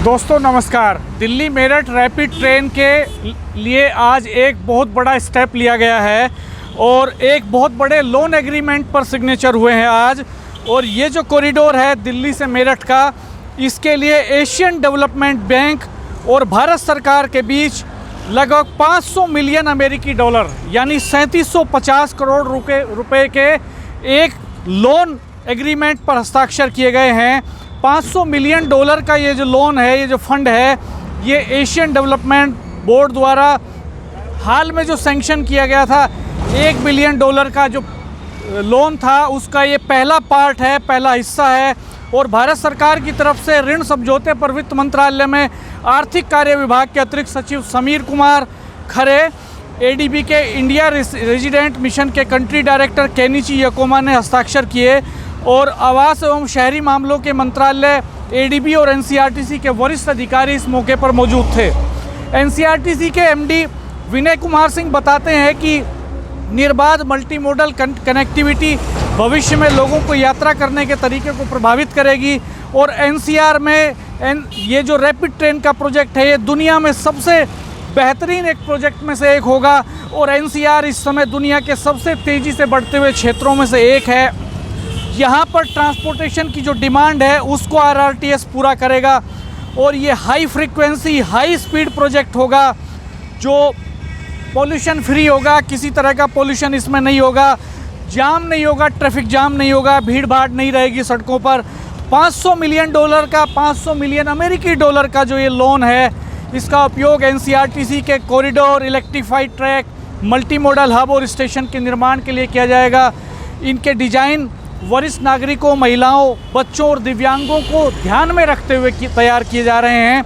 दोस्तों नमस्कार। Delhi Meerut rapid train के लिए आज एक बहुत बड़ा स्टेप लिया गया है और एक बहुत बड़े लोन एग्रीमेंट पर सिग्नेचर हुए हैं आज। और ये जो कॉरिडोर है दिल्ली से मेरठ का, इसके लिए एशियन डेवलपमेंट बैंक और भारत सरकार के बीच लगभग 500 मिलियन अमेरिकी डॉलर यानी 3750 करोड़ रुपए के एक लोन एग्रीमेंट पर हस्ताक्षर किए गए हैं। 500 मिलियन डॉलर का ये जो लोन है, ये जो फंड है, ये एशियन डेवलपमेंट बोर्ड द्वारा हाल में जो सैंक्शन किया गया था, 1 बिलियन डॉलर का जो लोन था, उसका ये पहला पार्ट है, पहला हिस्सा है। और भारत सरकार की तरफ से ऋण समझौते पर वित्त मंत्रालय में आर्थिक कार्य विभाग के अतिरिक्त सचिव समीर कुमार खरे, एडीबी के इंडिया रेजिडेंट मिशन के कंट्री डायरेक्टर केनिची यकोमा ने हस्ताक्षर किए। और आवास एवं शहरी मामलों के मंत्रालय, एडीबी और एनसीईआरटी के वरिष्ठ अधिकारी इस मौके पर मौजूद थे। एनसीईआरटी के एमडी विनय कुमार सिंह बताते हैं कि निर्बाध मल्टी मॉडल कनेक्टिविटी भविष्य में लोगों को यात्रा करने के तरीके को प्रभावित करेगी। और एनसीआर में ये जो रैपिड ट्रेन का प्रोजेक्ट है, ये दुनिया में सबसे बेहतरीन एक प्रोजेक्ट में से एक होगा। और एनसीआर इस समय दुनिया के सबसे तेज़ी से बढ़ते हुए क्षेत्रों में से एक है। यहाँ पर ट्रांसपोर्टेशन की जो डिमांड है उसको आरआरटीएस पूरा करेगा। और ये high frequency high speed project होगा जो पॉल्यूशन फ्री होगा, किसी तरह का पॉल्यूशन इसमें नहीं होगा, जाम नहीं होगा, ट्रैफिक जाम नहीं होगा, भीड़ भाड़ नहीं रहेगी सड़कों पर। 500 मिलियन डॉलर का, 500 मिलियन अमेरिकी डॉलर का जो ये लोन है, इसका उपयोग एनसीईआरटी के corridor, electrified track, multi modal hub और स्टेशन के निर्माण के लिए किया जाएगा। इनके डिजाइन वरिष्ठ नागरिकों, महिलाओं, बच्चों और दिव्यांगों को ध्यान में रखते हुए तैयार किए जा रहे हैं।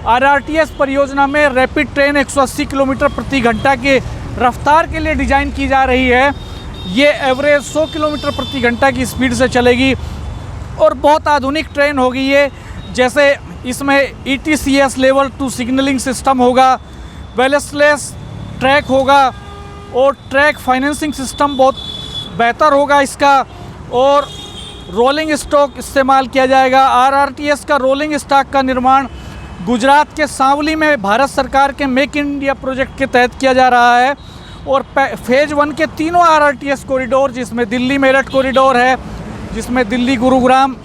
आरआरटीएस परियोजना में रैपिड ट्रेन 180 किलोमीटर प्रति घंटा की रफ्तार के लिए डिज़ाइन की जा रही है। ये एवरेज 100 किलोमीटर प्रति घंटा की स्पीड से चलेगी और बहुत आधुनिक ट्रेन होगी ये। जैसे इसमें ETCS लेवल 2 सिग्नलिंग सिस्टम होगा, बैलेस्टलेस ट्रैक होगा और ट्रैक फाइनेंसिंग सिस्टम बहुत बेहतर होगा इसका। और रोलिंग स्टॉक इस्तेमाल किया जाएगा। आरआरटीएस का रोलिंग स्टॉक का निर्माण गुजरात के सांवली में भारत सरकार के मेक इन इंडिया प्रोजेक्ट के तहत किया जा रहा है। और फेज़ 1 के तीनों आरआरटीएस कॉरिडोर, जिसमें दिल्ली मेरठ कॉरिडोर है, जिसमें दिल्ली गुरुग्राम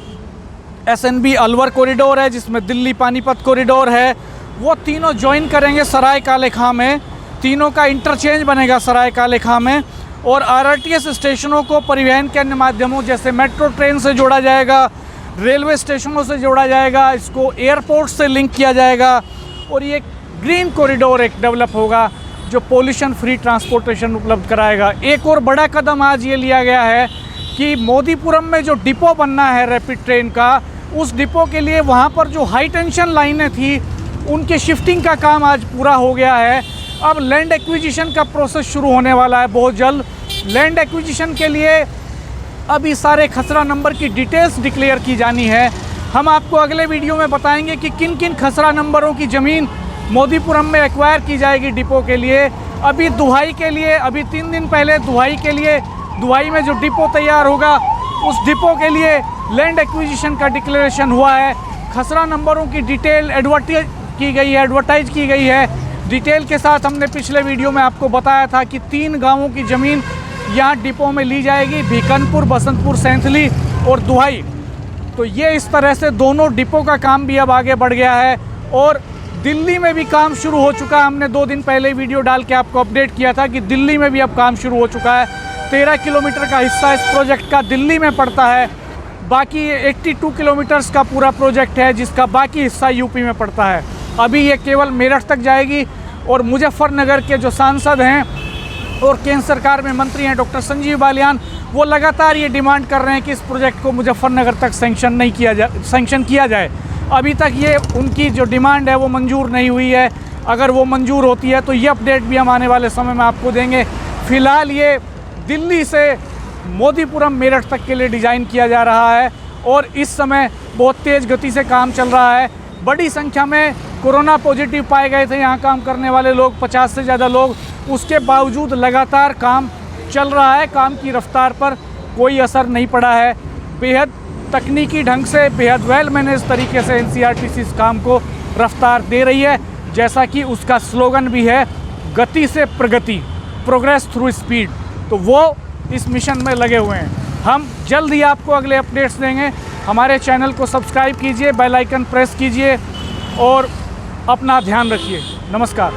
SNB अलवर कॉरिडोर है, जिसमें दिल्ली पानीपत कॉरिडोर है, वो तीनों ज्वाइन करेंगे सराय काले खां में। तीनों का इंटरचेंज बनेगा सराय काले खां में। और आरआरटीएस स्टेशनों को परिवहन के अन्य माध्यमों जैसे मेट्रो ट्रेन से जोड़ा जाएगा, रेलवे स्टेशनों से जोड़ा जाएगा, इसको एयरपोर्ट से लिंक किया जाएगा। और ये ग्रीन कॉरिडोर एक डेवलप होगा जो पोल्यूशन फ्री ट्रांसपोर्टेशन उपलब्ध कराएगा। एक और बड़ा कदम आज ये लिया गया है कि मोदीपुरम में जो डिपो बनना है रैपिड ट्रेन का, उस डिपो के लिए वहाँ पर जो हाई टेंशन लाइनें थी, उनके शिफ्टिंग का काम आज पूरा हो गया है। अब लैंड एक्विजिशन का प्रोसेस शुरू होने वाला है बहुत जल्द। लैंड एक्विजिशन के लिए अभी सारे खसरा नंबर की डिटेल्स डिक्लेयर की जानी है। हम आपको अगले वीडियो में बताएंगे कि किन किन खसरा नंबरों की ज़मीन मोदीपुरम में एक्वायर की जाएगी डिपो के लिए। अभी दुहाई के लिए, अभी 3 दिन पहले दुहाई के लिए, दुहाई में जो डिपो तैयार होगा, उस डिपो के लिए लैंड एक्विजिशन का डिक्लेरेशन हुआ है। खसरा नंबरों की डिटेल एडवर्टाइज की गई है। डिटेल के साथ हमने पिछले वीडियो में आपको बताया था कि 3 गांवों की ज़मीन यहाँ डिपो में ली जाएगी, भीकनपुर, बसंतपुर, सैंथली और दुहाई। तो ये इस तरह से दोनों डिपो का काम भी अब आगे बढ़ गया है। और दिल्ली में भी काम शुरू हो चुका है। हमने 2 दिन पहले वीडियो डाल के आपको अपडेट किया था कि दिल्ली में भी अब काम शुरू हो चुका है। 13 किलोमीटर का हिस्सा इस प्रोजेक्ट का दिल्ली में पड़ता है। बाकी 82 किलोमीटर्स का पूरा प्रोजेक्ट है, जिसका बाकी हिस्सा यूपी में पड़ता है। अभी ये केवल मेरठ तक जाएगी। और मुजफ्फरनगर के जो सांसद हैं और केंद्र सरकार में मंत्री हैं डॉक्टर संजीव बालियान, वो लगातार ये डिमांड कर रहे हैं कि इस प्रोजेक्ट को मुजफ्फरनगर तक सैंक्शन किया जाए। अभी तक ये उनकी जो डिमांड है वो मंजूर नहीं हुई है। अगर वो मंजूर होती है तो ये अपडेट भी हम आने वाले समय में आपको देंगे। फ़िलहाल ये दिल्ली से मोदीपुरम मेरठ तक के लिए डिज़ाइन किया जा रहा है और इस समय बहुत तेज़ गति से काम चल रहा है। बड़ी संख्या में कोरोना पॉजिटिव पाए गए थे यहाँ काम करने वाले लोग, 50 से ज़्यादा लोग। उसके बावजूद लगातार काम चल रहा है। काम की रफ्तार पर कोई असर नहीं पड़ा है। बेहद तकनीकी ढंग से बेहद वेल मैनेज तरीके से NCRTC इस काम को रफ्तार दे रही है, जैसा कि उसका स्लोगन भी है, गति से प्रगति, प्रोग्रेस थ्रू स्पीड। तो वो इस मिशन में लगे हुए हैं। हम जल्द ही आपको अगले अपडेट्स देंगे। हमारे चैनल को सब्सक्राइब कीजिए, बेल आइकन प्रेस कीजिए और अपना ध्यान रखिए। नमस्कार।